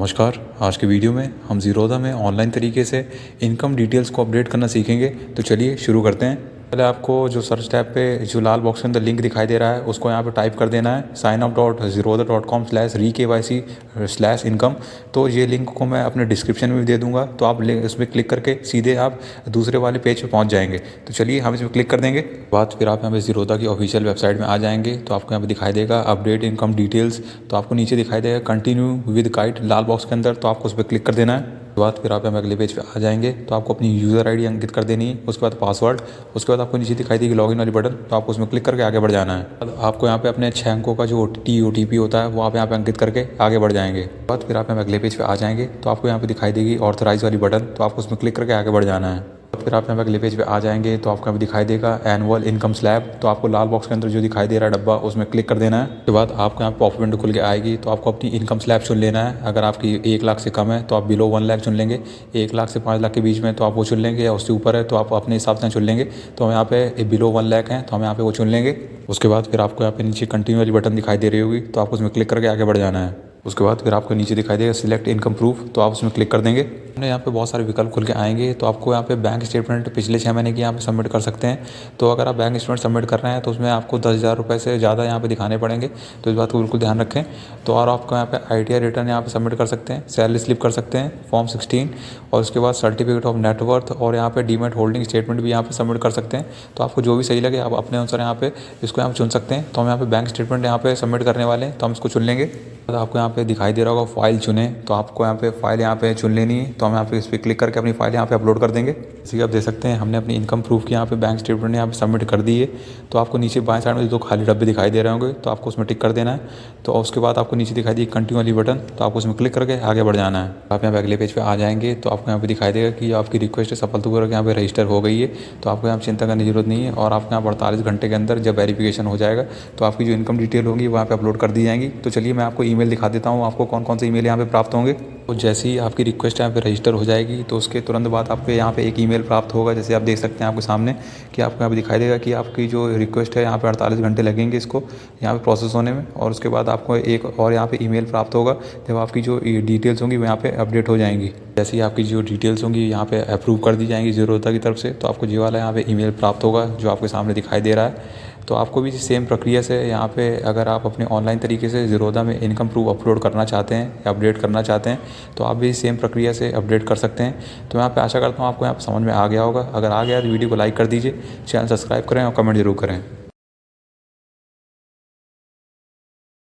नमस्कार। आज के वीडियो में हम ज़ीरोधा में ऑनलाइन तरीके से इनकम डिटेल्स को अपडेट करना सीखेंगे। तो चलिए शुरू करते हैं। पहले आपको जो सर्च टैब पे जो लाल बॉक्स के अंदर लिंक दिखाई दे रहा है उसको यहाँ पे टाइप कर देना है signup.zerodha.com/rekYC/income। तो ये लिंक को मैं अपने डिस्क्रिप्शन में भी दे दूँगा, तो आप इसमें क्लिक करके सीधे आप दूसरे वाले पेज पे पहुँच जाएंगे। तो चलिए हम इसमें क्लिक कर देंगे। बाद फिर आप यहाँ पे ज़ीरोधा की ऑफिशियल वेबसाइट में आ जाएंगे। तो आपको यहाँ पे दिखाई देगा अपडेट इनकम डिटेल्स। तो आपको नीचे दिखाई देगा continue with guide Lal box के अंदर, तो आपको उस पर क्लिक कर देना है। उसके बाद फिर आप यहाँ अगले पेज पे आ जाएंगे। तो आपको अपनी यूज़र आईडी अंकित कर देनी है, उसके बाद पासवर्ड, उसके बाद आपको नीचे दिखाई देगी लॉगिन वाली बटन, तो आपको उसमें क्लिक करके आगे बढ़ जाना है। आपको यहाँ पे अपने 6 अंकों का जो OTP होता है वो आप यहाँ पे अंकित करके आगे बढ़ जाएंगे। बाद फिर आप यहाँ अगले पेज पे आ जाएंगे। तो आपको यहाँ पे दिखाई देगी ऑथराइज वाली बटन, तो आपको उसमें क्लिक करके आगे बढ़ जाना है। फिर आप यहाँ पे अगले पेज पे आ जाएंगे। तो आपको यहाँ पे दिखाई देगा एनुअल इनकम स्लैब, तो आपको लाल बॉक्स के अंदर जो दिखाई दे रहा है डब्बा उसमें क्लिक कर देना है। उसके बाद आपको यहाँ पे पॉप विंडो खुल के आएगी। तो आपको अपनी इनकम स्लैब चुन लेना है। अगर आपकी 1 लाख से कम है तो आप बिलो 1 लाख चुन लेंगे, 1 लाख से 5 लाख के बीच में तो आप वो चुन लेंगे, या उससे ऊपर है तो आप अपने हिसाब से चुन लेंगे। तो हम यहाँ पे बिलो 1 लाख हैं तो हम यहाँ पे वो चुन लेंगे। उसके बाद फिर आपको यहाँ पे नीचे कंटिन्यू वाली बटन दिखाई दे रही होगी, तो आपको उसमें क्लिक करके आगे बढ़ जाना है। उसके बाद फिर आपको नीचे दिखाई देगा सिलेक्ट इनकम प्रूफ, तो आप उसमें क्लिक कर देंगे। हमने यहाँ पे बहुत सारे विकल्प खुल के आएंगे। तो आपको यहाँ पे बैंक स्टेटमेंट पिछले 6 महीने की यहाँ पे सबमिट कर सकते हैं। तो अगर आप बैंक स्टेटमेंट सबमिट कर रहे हैं तो उसमें आपको 10,000 रुपये से ज़्यादा यहाँ पे दिखाने पड़ेंगे, तो इस बात को बिल्कुल ध्यान रखें। तो और आपको यहाँ पे ITR रिटर्न यहाँ पे सबमिट कर सकते हैं, सैलरी स्लिप कर सकते हैं, फॉर्म 16, और उसके बाद सर्टिफिकेट ऑफ नेटवर्थ, और यहाँ पे डीमैट होल्डिंग स्टेटमेंट भी यहाँ पे सबमिट कर सकते हैं। तो आपको जो भी सही लगे आप अपने अनुसार यहाँ पे इसको यहाँ चुन सकते हैं। तो हम यहाँ पे बैंक स्टेटमेंट यहाँ पे सबमिट करने वाले हैं, तो हम इसको चुन लेंगे। तो आपको यहाँ पे दिखाई दे रहा होगा फाइल चुने, तो आपको यहाँ पे फाइल यहाँ पे चुन लेनी है। तो हम यहाँ पे इस पर क्लिक करके अपनी फाइल यहाँ पे अपलोड कर देंगे। जैसे कि आप देख सकते हैं हमने अपनी इनकम प्रूफ की यहाँ पे बैंक स्टेटमेंट यहाँ पे सबमिट कर दी है। तो आपको नीचे बाएं साइड में 2 खाली डब्बे दिखाई दे रहे होंगे, तो आपको उसमें टिक कर देना है। तो उसके बाद आपको नीचे दिखाई दी कंटिन्यू वाली बटन, तो आपको उसमें क्लिक करके आगे बढ़ जाना है। आप यहाँ पे अगले पेज पे आ जाएंगे। तो आपको यहाँ पे दिखाई देगा कि आपकी रिक्वेस्ट सफलतापूर्वक यहाँ पे रजिस्टर हो गई है। तो आपको यहाँ चिंता करने की जरूरत नहीं है, और आपको यहाँ 48 घंटे के अंदर जब वेरिफिकेशन हो जाएगा तो आपकी जो इनकम डिटेल होगी वहाँ पे अपलोड कर दी जाएंगी। तो चलिए मैं आपको ईमेल दिखा देता हूँ, आपको कौन कौन से ईमेल यहाँ पे प्राप्त होंगे। तो जैसे ही आपकी रिक्वेस्ट यहाँ पे रजिस्टर हो जाएगी तो उसके तुरंत बाद आपको यहाँ पे एक ईमेल प्राप्त होगा। जैसे आप देख सकते हैं आपके सामने कि आपको यहाँ पे दिखाई देगा कि आपकी जो रिक्वेस्ट है यहाँ पे 48 घंटे लगेंगे इसको यहाँ पे प्रोसेस होने में, और उसके बाद आपको एक और यहाँ पे ईमेल प्राप्त होगा जब आपकी जो डिटेल्स होंगी वो यहाँ पे अपडेट हो जाएंगी। जैसे ही आपकी जो डिटेल्स होंगी यहाँ पे अप्रूव कर दी जाएंगी ज़ीरोधा की तरफ से, तो आपको ये वाला यहाँ पे ईमेल प्राप्त होगा जो आपके सामने दिखाई दे रहा है। तो आपको भी सेम प्रक्रिया से यहाँ पे अगर आप अपने ऑनलाइन तरीके से ज़ीरोधा में इनकम प्रूफ अपलोड करना चाहते हैं या अपडेट करना चाहते हैं तो आप भी सेम प्रक्रिया से अपडेट कर सकते हैं। तो मैं यहाँ पे आशा करता हूँ आपको यहाँ पे समझ में आ गया होगा। अगर आ गया तो वीडियो को लाइक कर दीजिए, चैनल सब्सक्राइब करें और कमेंट जरूर करें।